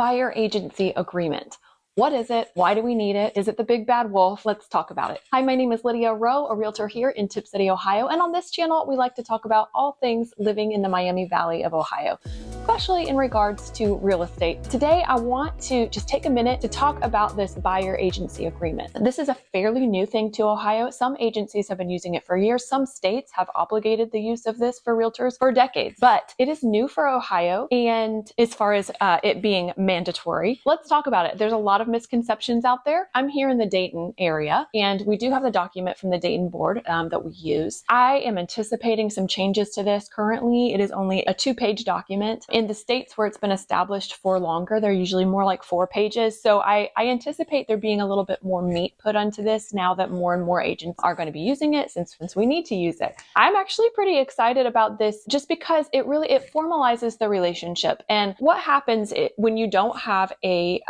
Buyer agency agreement. What is it? Why do we need it? Is it the big bad wolf? Let's talk about it. Hi, my name is Lydia Rowe, a realtor here in Tipp City, Ohio. And on this channel, we like to talk about all things living in the Miami Valley of Ohio, especially in regards to real estate. Today, I want to just take a minute to talk about this buyer agency agreement. This is a fairly new thing to Ohio. Some agencies have been using it for years. Some states have obligated the use of this for realtors for decades, but it is new for Ohio. And as far as it being mandatory, let's talk about it. There's a lot of misconceptions out there. I'm here in the Dayton area, and we do have the document from the Dayton board that we use. I am anticipating some changes to this. Currently, it is only a 2-page document. In the states where it's been established for longer, they're usually more like 4 pages. So I anticipate there being a little bit more meat put onto this now that more and more agents are going to be using it since we need to use it. I'm actually pretty excited about this just because it formalizes the relationship. And what happens when you don't have a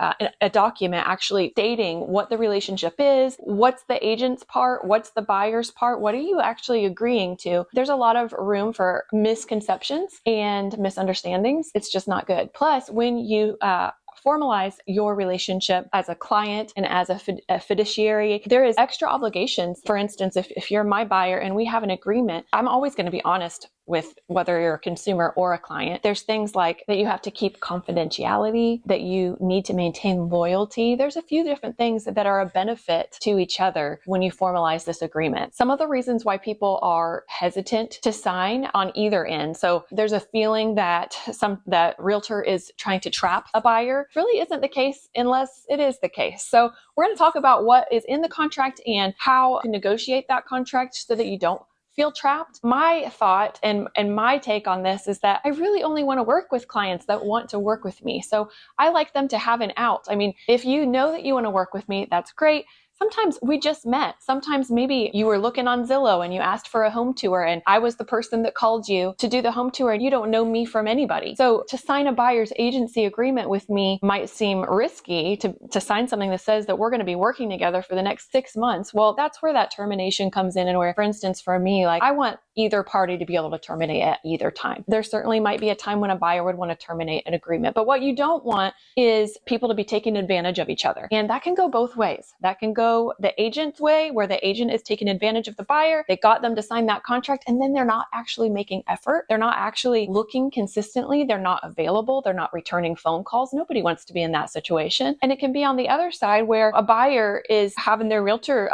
document actually stating what the relationship is, what's the agent's part, what's the buyer's part, what are you actually agreeing to? There's a lot of room for misconceptions and misunderstandings. It's just not good. Plus, when you formalize your relationship as a client and as a fiduciary, there is extra obligations. For instance, if you're my buyer and we have an agreement, I'm always going to be honest with whether you're a consumer or a client. There's things like that you have to keep confidentiality, that you need to maintain loyalty. There's a few different things that are a benefit to each other when you formalize this agreement. Some of the reasons why people are hesitant to sign on either end. So there's a feeling that that realtor is trying to trap a buyer. It really isn't the case unless it is the case. So we're going to talk about what is in the contract and how to negotiate that contract so that you don't feel trapped. My thought and my take on this is that I really only want to work with clients that want to work with me. So I like them to have an out. I mean, if you know that you want to work with me, that's great. Sometimes we just met. Sometimes maybe you were looking on Zillow and you asked for a home tour and I was the person that called you to do the home tour and you don't know me from anybody. So to sign a buyer's agency agreement with me might seem risky to sign something that says that we're going to be working together for the next 6 months. Well, that's where that termination comes in, and where, for instance, for me, like I want either party to be able to terminate at either time. There certainly might be a time when a buyer would want to terminate an agreement, but what you don't want is people to be taking advantage of each other. And that can go both ways. That can go the agent's way, where the agent is taking advantage of the buyer. They got them to sign that contract, and then they're not actually making effort. They're not actually looking consistently. They're not available. They're not returning phone calls. Nobody wants to be in that situation. And it can be on the other side, where a buyer is having their realtor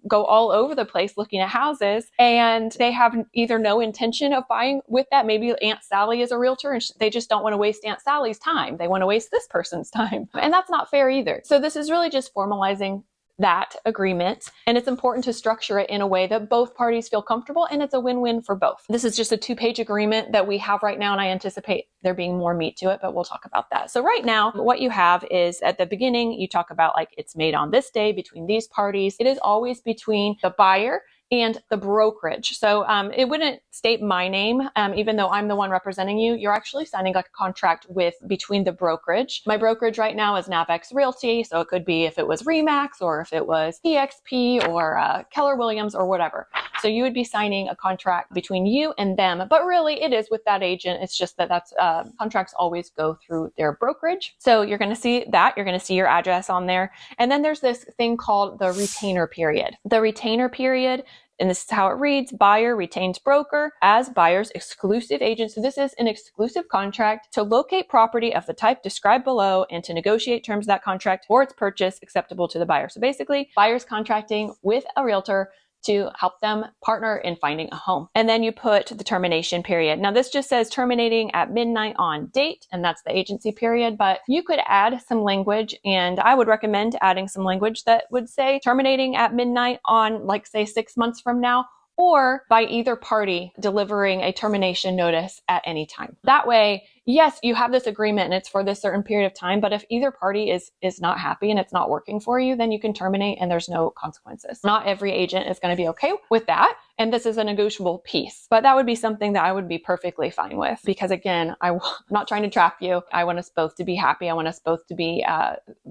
go all over the place looking at houses, and they have either no intention of buying with that. Maybe Aunt Sally is a realtor and they just don't want to waste Aunt Sally's time. They want to waste this person's time. And that's not fair either. So this is really just formalizing that agreement, and it's important to structure it in a way that both parties feel comfortable and it's a win-win for both. This is just a 2-page agreement that we have right now, and I anticipate there being more meat to it, but we'll talk about that. So right now, what you have is at the beginning, you talk about like it's made on this day between these parties. It is always between the buyer and the brokerage. So it wouldn't state my name, even though I'm the one representing you. You're actually signing like a contract between the brokerage. My brokerage right now is NavX Realty, so it could be if it was Remax or if it was EXP or Keller Williams or whatever. So you would be signing a contract between you and them, but really it is with that agent. It's just that's contracts always go through their brokerage. So you're going to see that. You're going to see your address on there. And then there's this thing called the retainer period. The retainer period, and this is how it reads: buyer retains broker as buyer's exclusive agent. So this is an exclusive contract to locate property of the type described below and to negotiate terms of that contract for its purchase acceptable to the buyer. So basically, buyer's contracting with a realtor to help them partner in finding a home. And then you put the termination period. Now this just says terminating at midnight on date, and that's the agency period, but you could add some language, and I would recommend adding some language that would say terminating at midnight on, like, say 6 months from now, or by either party delivering a termination notice at any time. That way, yes, you have this agreement and it's for this certain period of time, but if either party is not happy and it's not working for you, then you can terminate and there's no consequences. Not every agent is going to be okay with that. and this is a negotiable piece. But that would be something that I would be perfectly fine with, because again, I'm not trying to trap you. I want us both to be happy. I want us both to be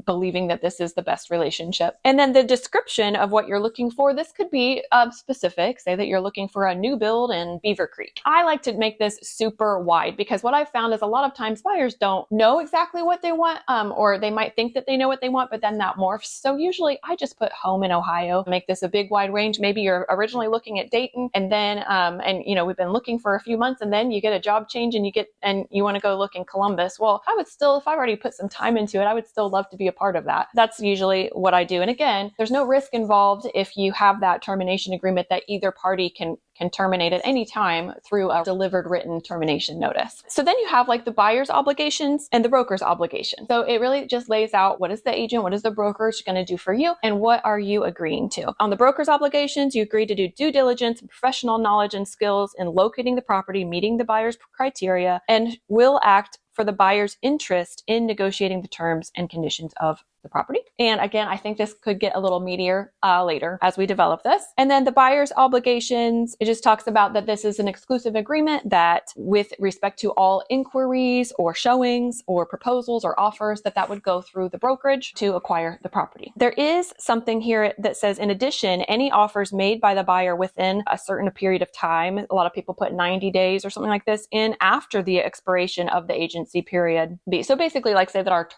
believing that this is the best relationship. And then the description of what you're looking for, this could be specific. Say that you're looking for a new build in Beaver Creek. I like to make this super wide, because what I've found is a lot of times buyers don't know exactly what they want, or they might think that they know what they want, but then that morphs. So usually I just put home in Ohio, make this a big wide range. Maybe you're originally looking at Dayton, and then and you know, we've been looking for a few months, and then you get a job change and you want to go look in Columbus. Well, I would still, if I've already put some time into it, I would still love to be a part of that. That's usually what I do. And again, there's no risk involved if you have that termination agreement that either party can terminate at any time through a delivered written termination notice. So then you have like the buyer's obligations and the broker's obligation. So it really just lays out, what is the agent, what is the brokerage going to do for you, and what are you agreeing to. On the broker's obligations, you agree to do due diligence and professional knowledge and skills in locating the property, meeting the buyer's criteria, and will act for the buyer's interest in negotiating the terms and conditions of the property. And again, I think this could get a little meatier later as we develop this. And then the buyer's obligations, it just talks about that this is an exclusive agreement that with respect to all inquiries or showings or proposals or offers, that would go through the brokerage to acquire the property. There is something here that says, in addition, any offers made by the buyer within a certain period of time, a lot of people put 90 days or something like this in after the expiration of the agency period. So basically, like say that our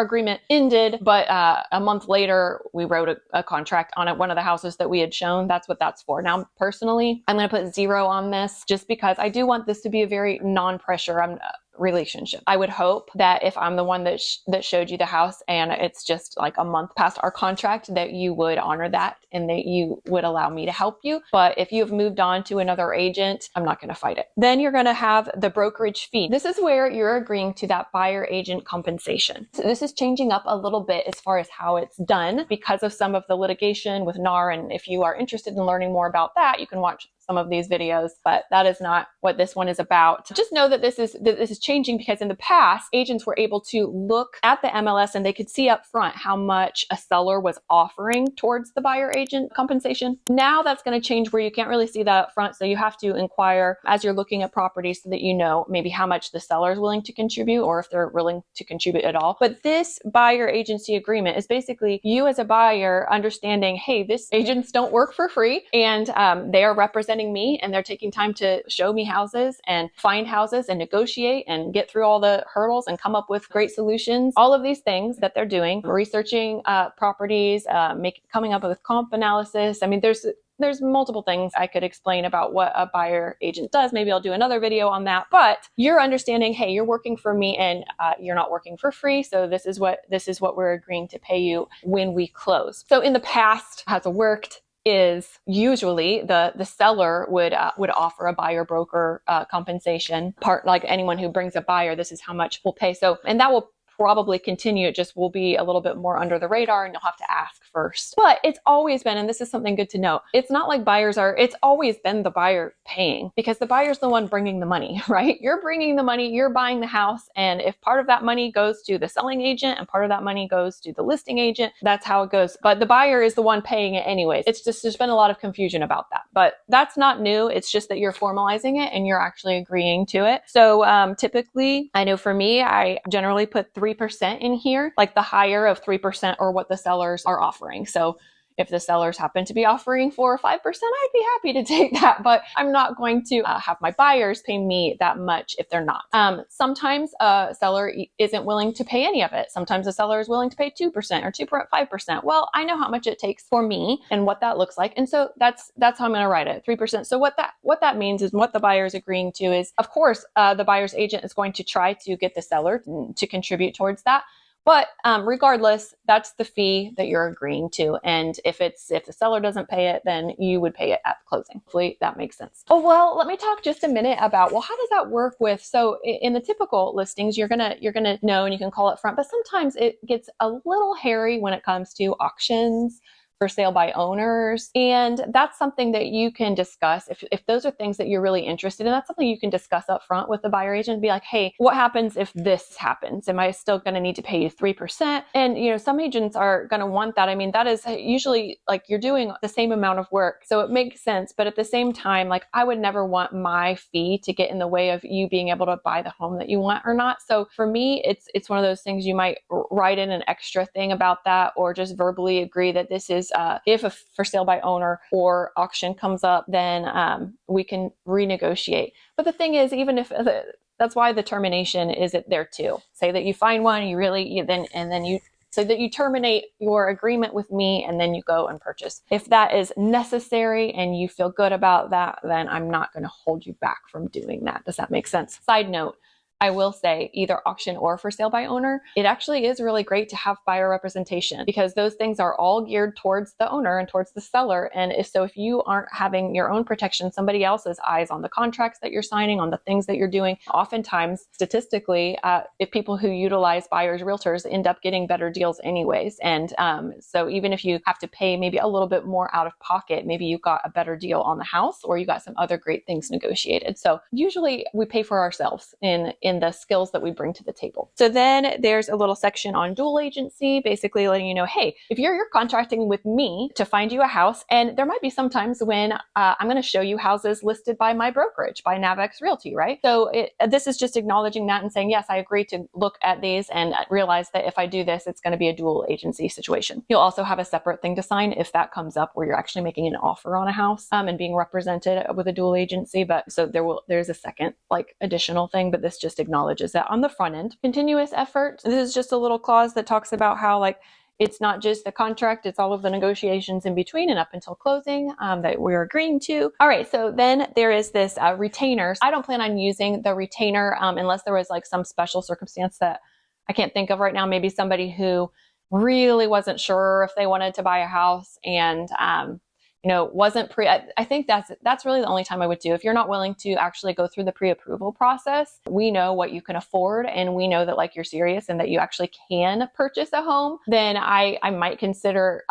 agreement ended, but a month later, we wrote a contract on it, one of the houses that we had shown. That's what that's for. Now, personally, I'm going to put 0 on this just because I do want this to be a very non-pressure relationship. I would hope that if I'm the one that showed you the house and it's just like a month past our contract, that you would honor that and that you would allow me to help you. But if you have moved on to another agent, I'm not going to fight it. Then you're going to have the brokerage fee. This is where you're agreeing to that buyer agent compensation. So this is changing up a little bit as far as how it's done because of some of the litigation with NAR. And if you are interested in learning more about that, you can watch some of these videos, but that is not what this one is about. Just know that this is changing, because in the past, agents were able to look at the MLS and they could see up front how much a seller was offering towards the buyer agent compensation. Now that's going to change where you can't really see that up front. So you have to inquire as you're looking at properties so that you know maybe how much the seller is willing to contribute or if they're willing to contribute at all. But this buyer agency agreement is basically you as a buyer understanding, hey, these agents don't work for free, and they are representing me, and they're taking time to show me houses and find houses and negotiate and get through all the hurdles and come up with great solutions. All of these things that they're doing, researching properties, coming up with comp analysis. I mean, there's multiple things I could explain about what a buyer agent does. Maybe I'll do another video on that, but you're understanding, hey, you're working for me and you're not working for free. So this is what we're agreeing to pay you when we close. So in the past, how it worked is usually the seller would offer a buyer broker compensation part, like anyone who brings a buyer, this is how much we'll pay. So, and that will probably continue. It just will be a little bit more under the radar and you'll have to ask first. But it's always been, and this is something good to know, it's not like it's always been the buyer paying, because the buyer's the one bringing the money, right? You're bringing the money, you're buying the house. And if part of that money goes to the selling agent and part of that money goes to the listing agent, that's how it goes. But the buyer is the one paying it anyways. It's just, there's been a lot of confusion about that, but that's not new. It's just that you're formalizing it and you're actually agreeing to it. So typically, I know for me, I generally put 3% in here, like the higher of 3% or what the sellers are offering. So if the sellers happen to be offering 4 or 5%, I'd be happy to take that, but I'm not going to have my buyers pay me that much if they're not. Sometimes a seller isn't willing to pay any of it. Sometimes a seller is willing to pay 2% or 2.5%. Well, I know how much it takes for me and what that looks like. And so that's how I'm going to write it, 3%. So what that means is, what the buyer is agreeing to is, of course, the buyer's agent is going to try to get the seller to contribute towards that. But regardless, that's the fee that you're agreeing to. And if the seller doesn't pay it, then you would pay it at the closing. Hopefully that makes sense. Oh, well, let me talk just a minute about, well, how does that work with, so in the typical listings, you're gonna know and you can call it front, but sometimes it gets a little hairy when it comes to auctions for sale by owners. And that's something that you can discuss. If those are things that you're really interested in, that's something you can discuss up front with the buyer agent and be like, hey, what happens if this happens? Am I still going to need to pay you 3%? And, some agents are going to want that. I mean, that is usually like you're doing the same amount of work. So it makes sense. But at the same time, like I would never want my fee to get in the way of you being able to buy the home that you want or not. So for me, it's one of those things you might write in an extra thing about that, or just verbally agree that this is if a for sale by owner or auction comes up, then we can renegotiate. But the thing is, even if that's why the termination is there too. Say that you find one, so that you terminate your agreement with me and then you go and purchase. If that is necessary and you feel good about that, then I'm not going to hold you back from doing that. Does that make sense? Side note, I will say either auction or for sale by owner, it actually is really great to have buyer representation because those things are all geared towards the owner and towards the seller. And if you aren't having your own protection, somebody else's eyes on the contracts that you're signing, on the things that you're doing, oftentimes statistically, if people who utilize buyers, realtors end up getting better deals anyways. And so even if you have to pay maybe a little bit more out of pocket, maybe you got a better deal on the house or you got some other great things negotiated. So usually we pay for ourselves in the skills that we bring to the table. So then there's a little section on dual agency, basically letting you know, hey, if you're contracting with me to find you a house, and there might be some times when I'm going to show you houses listed by my brokerage, by Navex Realty, right? So this is just acknowledging that and saying, yes, I agree to look at these and realize that if I do this, it's going to be a dual agency situation. You'll also have a separate thing to sign if that comes up where you're actually making an offer on a house and being represented with a dual agency. But so there's a second like additional thing, but this just acknowledges that on the front end. Continuous effort. This is just a little clause that talks about how like it's not just the contract, it's all of the negotiations in between and up until closing that we're agreeing to. All right, so then there is this retainer. I don't plan on using the retainer unless there was like some special circumstance that I can't think of right now. Maybe somebody who really wasn't sure if they wanted to buy a house and wasn't I think that's really the only time I would do. If you're not willing to actually go through the pre-approval process, we know what you can afford and we know that like you're serious and that you actually can purchase a home, then I might consider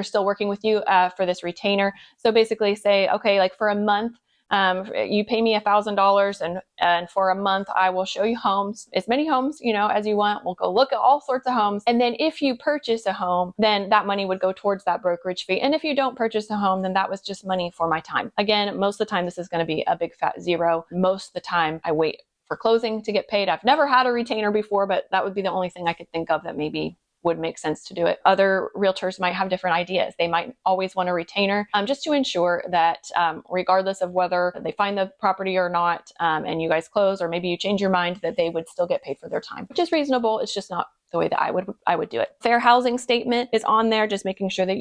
still working with you for this retainer. So basically say, okay, like for a month, you pay me $1,000 and for a month, I will show you homes, as many homes, as you want. We'll go look at all sorts of homes. And then if you purchase a home, then that money would go towards that brokerage fee. And if you don't purchase a home, then that was just money for my time. Again, most of the time, this is going to be a big fat zero. Most of the time I wait for closing to get paid. I've never had a retainer before, but that would be the only thing I could think of that maybe would make sense to do it. Other realtors might have different ideas. They might always want a retainer just to ensure that regardless of whether they find the property or not and you guys close, or maybe you change your mind, that they would still get paid for their time, which is reasonable. It's just not the way that I would do it. Fair housing statement is on there, just making sure that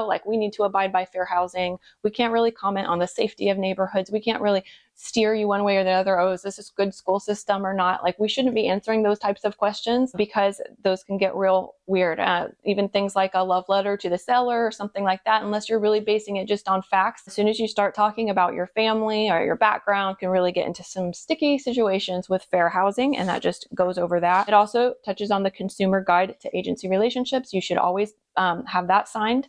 like we need to abide by fair housing. We can't really comment on the safety of neighborhoods. We can't really steer you one way or the other. Oh, is this a good school system or not? Like we shouldn't be answering those types of questions because those can get real weird. Even things like a love letter to the seller or something like that, unless you're really basing it just on facts. As soon as you start talking about your family or your background, can really get into some sticky situations with fair housing, and that just goes over that. It also touches on the Consumer Guide to Agency Relationships. You should always have that signed.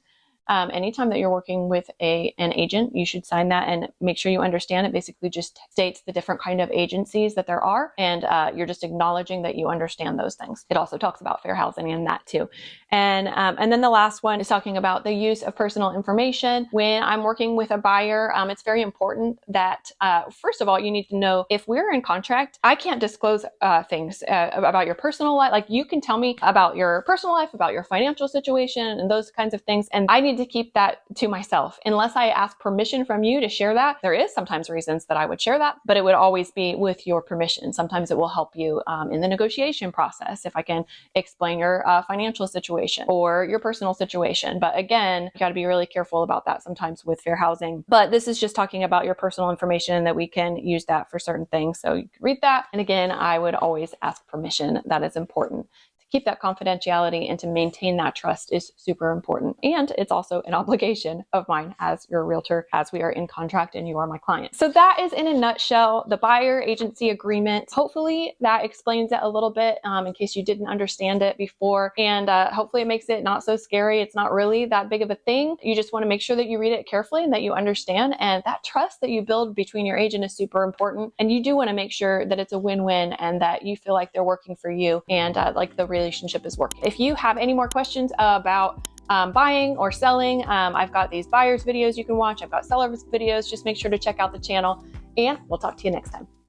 Anytime that you're working with an agent, you should sign that and make sure you understand it. Basically just states the different kind of agencies that there are, and you're just acknowledging that you understand those things. It also talks about fair housing and that too. And then the last one is talking about the use of personal information. When I'm working with a buyer, it's very important that, first of all, you need to know if we're in contract, I can't disclose things about your personal life. Like you can tell me about your personal life, about your financial situation and those kinds of things. And I need to keep that to myself unless I ask permission from you to share that. There is sometimes reasons that I would share that, but it would always be with your permission. Sometimes it will help you in the negotiation process if I can explain your financial situation or your personal situation. But again, you got to be really careful about that sometimes with fair housing. But this is just talking about your personal information and that we can use that for certain things. So you can read that. And again, I would always ask permission. That is important. keep that confidentiality and to maintain that trust is super important. And it's also an obligation of mine as your realtor, as we are in contract and you are my client. So that is in a nutshell the buyer agency agreement. Hopefully that explains it a little bit in case you didn't understand it before. And hopefully it makes it not so scary. It's not really that big of a thing. You just want to make sure that you read it carefully and that you understand. And that trust that you build between your agent is super important. And you do want to make sure that it's a win-win and that you feel like they're working for you and like the relationship is working. If you have any more questions about buying or selling, I've got these buyers videos you can watch. I've got sellers videos. Just make sure to check out the channel and we'll talk to you next time.